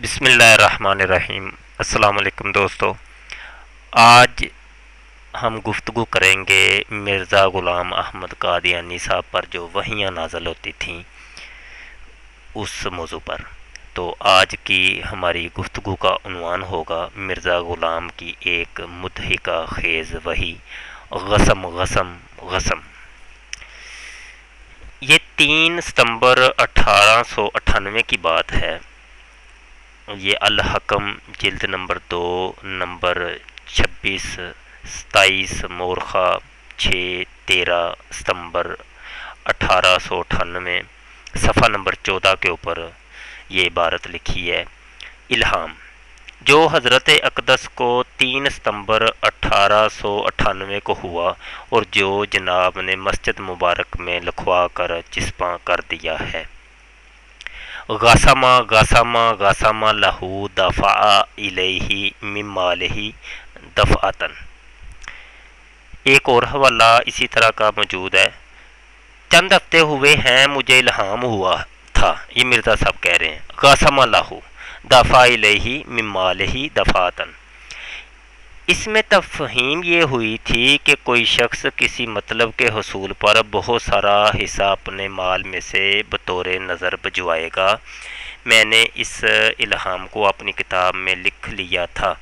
بسم اللہ الرحمن الرحیم۔ السلام علیکم دوستو، آج ہم گفتگو کریں گے مرزا غلام احمد قادیانی صاحب پر جو وحیاں نازل ہوتی تھیں اس موضوع پر۔ تو آج کی ہماری گفتگو کا عنوان ہوگا مرزا غلام کی ایک مضحکہ خیز وحی، غصم غصم غصم۔ یہ 3 ستمبر 1898 کی بات ہے۔ یہ الحکم جلد نمبر 2 نمبر 26 27 مورخہ 6 13 ستمبر 1898 صفحہ نمبر 14 کے اوپر یہ عبارت لکھی ہے۔ الہام جو حضرت اقدس کو 3 ستمبر 1898 کو ہوا اور جو جناب نے مسجد مبارک میں لکھوا کر چسپاں کر دیا ہے۔ غاسمہ غاسمہ غاسمہ لہو دفع الیہ من مالہ دفعتن۔ ایک اور حوالہ اسی طرح کا موجود ہے۔ چند ہفتے ہوئے ہیں مجھے الہام ہوا تھا، یہ مرزا صاحب کہہ رہے ہیں، غاسمہ لہو دفع الیہ من مالہ دفعتن۔ اس میں تفہیم یہ ہوئی تھی کہ کوئی شخص کسی مطلب کے حصول پر بہت سارا حصہ اپنے مال میں سے بطور نظر بھجوائے گا۔ میں نے اس الہام کو اپنی کتاب میں لکھ لیا تھا،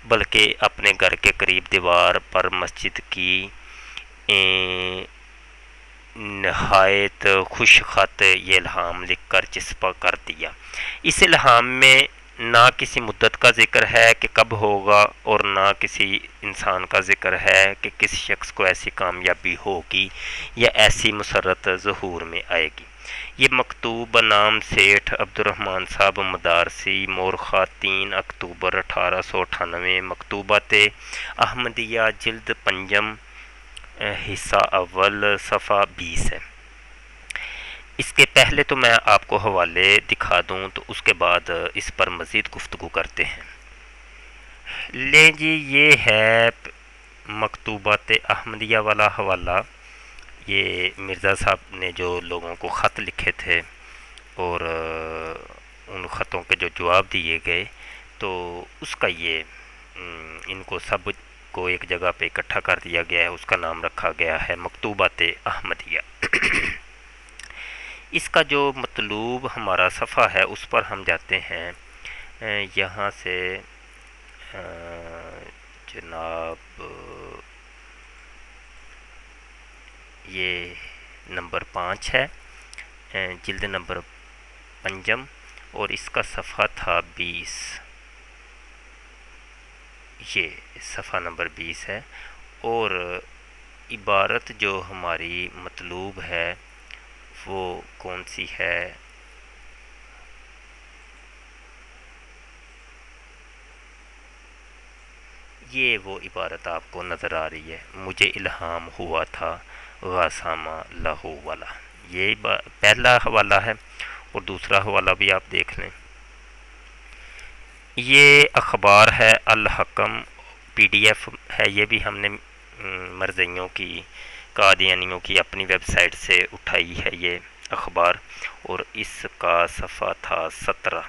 بلکہ اپنے گھر کے قریب دیوار پر مسجد کی نہایت خوش خط یہ الہام لکھ کر چسپاں کر دیا۔ اس الہام میں نہ کسی مدت کا ذکر ہے کہ کب ہوگا، اور نہ کسی انسان کا ذکر ہے کہ کس شخص کو ایسی کامیابی ہوگی یا ایسی مسرت ظہور میں آئے گی۔ یہ مکتوب بنام سیٹھ عبدالرحمن صاحب مدارسی، مورخہ 3 اکتوبر 1898، مکتوبات احمدیہ جلد پنجم حصہ اول صفحہ 20 ہے۔ اس کے پہلے تو میں آپ کو حوالے دکھا دوں تو اس کے بعد اس پر مزید گفتگو کرتے ہیں۔ لیں جی، یہ ہے مکتوبات احمدیہ والا حوالہ۔ یہ مرزا صاحب نے جو لوگوں کو خط لکھے تھے اور ان خطوں کے جو جواب دیے گئے، تو اس کا یہ ان کو سب کو ایک جگہ پہ اکٹھا کر دیا گیا ہے، اس کا نام رکھا گیا ہے مکتوبات احمدیہ۔ اس کا جو مطلوب ہمارا صفحہ ہے اس پر ہم جاتے ہیں۔ یہاں سے جناب یہ نمبر 5 ہے، جلد نمبر پنجم، اور اس کا صفحہ تھا 20۔ یہ صفحہ نمبر 20 ہے، اور عبارت جو ہماری مطلوب ہے وہ کون سی ہے؟ یہ وہ عبارت آپ کو نظر آ رہی ہے، مجھے الہام ہوا تھا غاسامہ لہو والا۔ یہ پہلا حوالہ ہے، اور دوسرا حوالہ بھی آپ دیکھ لیں۔ یہ اخبار ہے الحکم، PDF ہے، یہ بھی ہم نے مرزیوں کی قادیانیوں کی اپنی ویب سائٹ سے اٹھائی ہے یہ اخبار، اور اس کا صفحہ تھا 17۔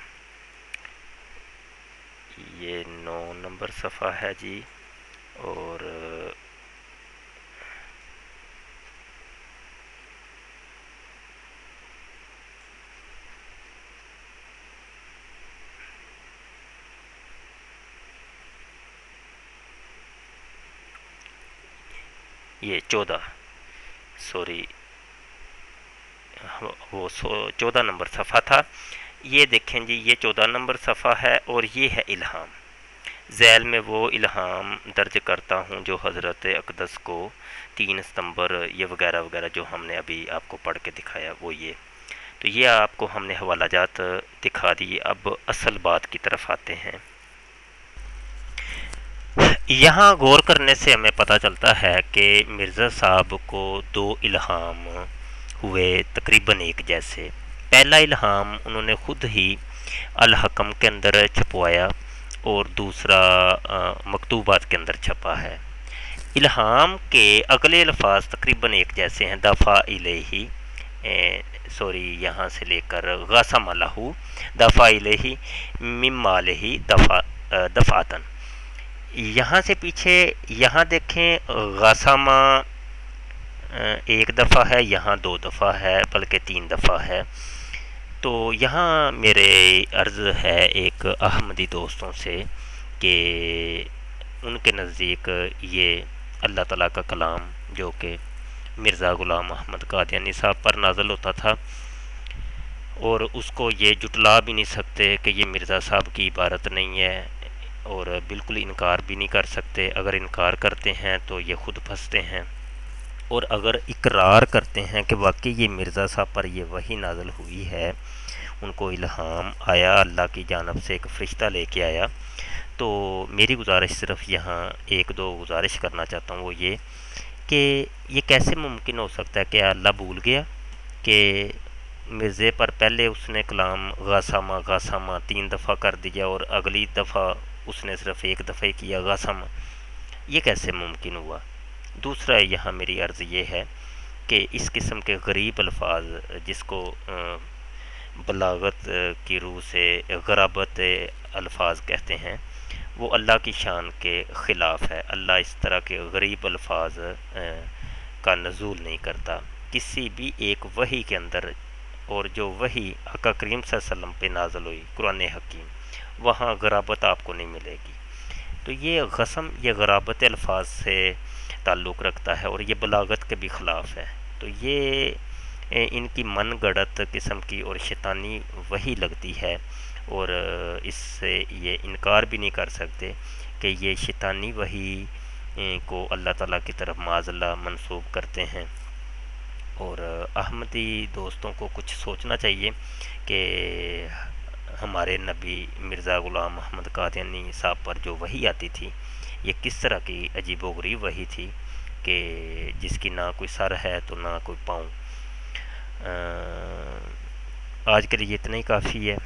یہ 9 نمبر صفحہ ہے جی، اور یہ 14 نمبر صفحہ تھا۔ یہ دیکھیں جی، یہ 14 نمبر صفحہ ہے، اور یہ ہے الہام۔ ذیل میں وہ الہام درج کرتا ہوں جو حضرت اقدس کو 3 ستمبر یہ وغیرہ وغیرہ جو ہم نے ابھی آپ کو پڑھ کے دکھایا وہ یہ۔ تو یہ آپ کو ہم نے حوالہ جات دکھا دی۔ اب اصل بات کی طرف آتے ہیں۔ یہاں غور کرنے سے ہمیں پتہ چلتا ہے کہ مرزا صاحب کو 2 الہام ہوئے تقریباً ایک جیسے۔ پہلا الہام انہوں نے خود ہی الحکم کے اندر چھپوایا، اور دوسرا مکتوبات کے اندر چھپا ہے۔ الہام کے اگلے الفاظ تقریباً ایک جیسے ہیں، دفع الیہ سوری یہاں سے لے کر غاسم لہو دفع الیہ من مالہ دفعتن، یہاں سے پیچھے یہاں دیکھیں غاسمہ ایک دفعہ ہے، یہاں 2 دفعہ ہے، بلکہ 3 دفعہ ہے۔ تو یہاں میرے عرض ہے ایک احمدی دوستوں سے کہ ان کے نزدیک یہ اللہ تعالیٰ کا کلام جو کہ مرزا غلام احمد قادیانی صاحب پر نازل ہوتا تھا، اور اس کو یہ جٹلا بھی نہیں سکتے کہ یہ مرزا صاحب کی عبارت نہیں ہے، اور بالکل انکار بھی نہیں کر سکتے۔ اگر انکار کرتے ہیں تو یہ خود پھنستے ہیں، اور اگر اقرار کرتے ہیں کہ واقعی یہ مرزا صاحب پر یہ وحی نازل ہوئی ہے، ان کو الہام آیا، اللہ کی جانب سے ایک فرشتہ لے کے آیا، تو میری گزارش صرف یہاں 1-2 گزارش کرنا چاہتا ہوں، وہ یہ کہ یہ کیسے ممکن ہو سکتا ہے کہ اللہ بھول گیا کہ مرزے پر پہلے اس نے کلام غاسمہ غاسمہ 3 دفعہ کر دیا، اور اگلی دفعہ اس نے صرف 1 دفعہ ہی کیا غاسمہ، یہ کیسے ممکن ہوا؟ دوسرا یہاں میری عرض یہ ہے کہ اس قسم کے غریب الفاظ جس کو بلاغت کی روح سے غرابت الفاظ کہتے ہیں، وہ اللہ کی شان کے خلاف ہے۔ اللہ اس طرح کے غریب الفاظ کا نزول نہیں کرتا کسی بھی ایک وحی کے اندر، اور جو وحی آقا کریم صلی اللہ علیہ وسلم پہ نازل ہوئی قرآن حکیم، وہاں غرابت آپ کو نہیں ملے گی۔ تو یہ غصم، یہ غرابت الفاظ سے تعلق رکھتا ہے، اور یہ بلاغت کے بھی خلاف ہے۔ تو یہ ان کی من گڑت قسم کی اور شیطانی وحی لگتی ہے، اور اس سے یہ انکار بھی نہیں کر سکتے کہ یہ شیطانی وحی کو اللہ تعالیٰ کی طرف معاذ اللہ منسوب کرتے ہیں۔ اور احمدی دوستوں کو کچھ سوچنا چاہیے کہ ہمارے نبی مرزا غلام احمد قادیانی صاحب پر جو وحی آتی تھی، یہ کس طرح کی عجیب و غریب وحی تھی کہ جس کی نہ کوئی سر ہے تو نہ کوئی پاؤں۔ آج کے لیے اتنا ہی کافی ہے۔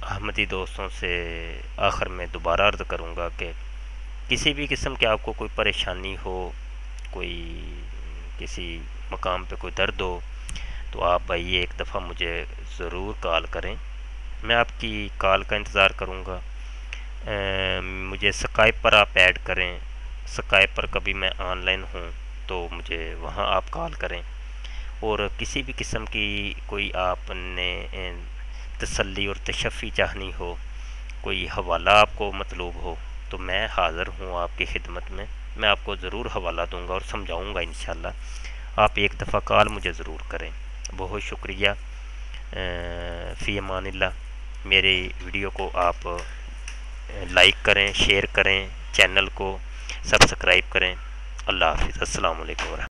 احمدی دوستوں سے آخر میں دوبارہ عرض کروں گا کہ کسی بھی قسم کے آپ کو کوئی پریشانی ہو، کوئی کسی مقام پہ کوئی درد ہو، تو آپ بھائی ایک دفعہ مجھے ضرور کال کریں، میں آپ کی کال کا انتظار کروں گا۔ مجھے سکائپ پر آپ ایڈ کریں، سکائپ پر کبھی میں آن لائن ہوں تو مجھے وہاں آپ کال کریں، اور کسی بھی قسم کی کوئی آپ نے تسلی اور تشفی چاہنی ہو، کوئی حوالہ آپ کو مطلوب ہو، تو میں حاضر ہوں آپ کی خدمت میں آپ کو ضرور حوالہ دوں گا اور سمجھاؤں گا انشاءاللہ۔ آپ ایک دفعہ کال مجھے ضرور کریں۔ بہت شکریہ۔ فی امان اللہ۔ میری ویڈیو کو آپ لائک کریں، شیئر کریں، چینل کو سبسکرائب کریں۔ اللہ حافظ۔ السلام علیکم ورحمۃ اللہ۔